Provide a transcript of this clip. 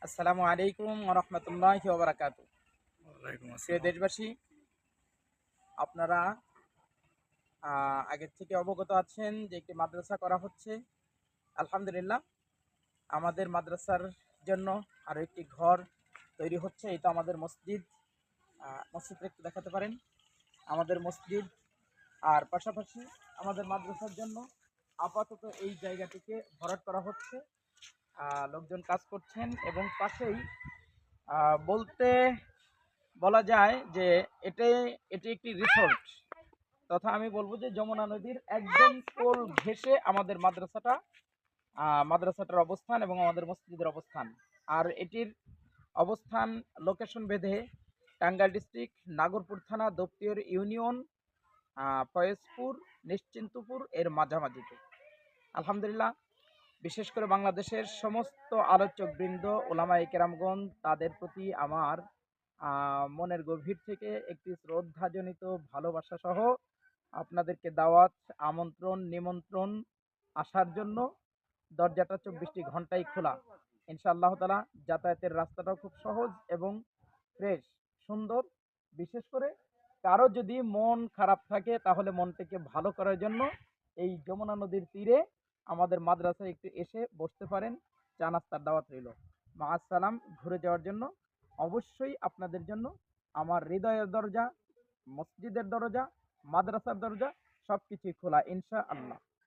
আসসালামু আলাইকুম ওয়া রাহমাতুল্লাহি ওয়া বারাকাতুহু। ওয়ালাইকুম প্রিয় আসসালাম। দেশবাসী, আপনারা আগের থেকে অবগত আছেন যে একটি মাদ্রাসা করা হচ্ছে। আলহামদুলিল্লাহ, আমাদের মাদ্রাসার জন্য আরও একটি ঘর তৈরি হচ্ছে। এটা আমাদের মসজিদ। মসজিদটা একটু দেখাতে পারেন? আমাদের মসজিদ। আর পাশাপাশি আমাদের মাদ্রাসার জন্য আপাতত এই জায়গাটিকে ভরাট করা হচ্ছে। লোকজন কাজ করছেন এবং পাশেই বলতে বলা যায় যে এটি একটি রিসোর্ট, তথা আমি বলবো যে যমুনা নদীর একদম কোল ঘেঁষে আমাদের মাদ্রাসাটার অবস্থান এবং আমাদের মসজিদের অবস্থান। আর এটির অবস্থান লোকেশন ভেদে টাঙ্গাইল ডিস্ট্রিক্ট, নাগরপুর থানা, দপ্তর ইউনিয়ন, ফয়েজপুর, নিশ্চিন্তপুর এর মাঝামাঝিতে। আলহামদুলিল্লাহ, বিশেষ করে বাংলাদেশের সমস্ত আলোচকবৃন্দ, ওলামায়ে কেরামগণ, তাদের প্রতি আমার মনের গভীর থেকে একটি শ্রদ্ধাজনিত ভালোবাসা সহ আপনাদেরকে দাওয়াত, আমন্ত্রণ, নিমন্ত্রণ। আসার জন্য দরজাটা ২৪টি ঘন্টাই খোলা। ইনশাআল্লাহ তাআলা যাতায়াতের রাস্তাটাও খুব সহজ এবং ফ্রেশ, সুন্দর। বিশেষ করে কারো যদি মন খারাপ থাকে তাহলে মনটাকে ভালো করার জন্য এই যমুনা নদীর তীরে আমাদের মাদ্রাসায় একটু এসে বসতে পারেন। চা নাস্তার দাওয়াত রইল। মাআসসালাম। ঘুরে যাওয়ার জন্য অবশ্যই আপনাদের জন্য আমার হৃদয়ের দরজা, মসজিদের দরজা, মাদ্রাসার দরজা সবকিছুই খোলা ইনশাআল্লাহ।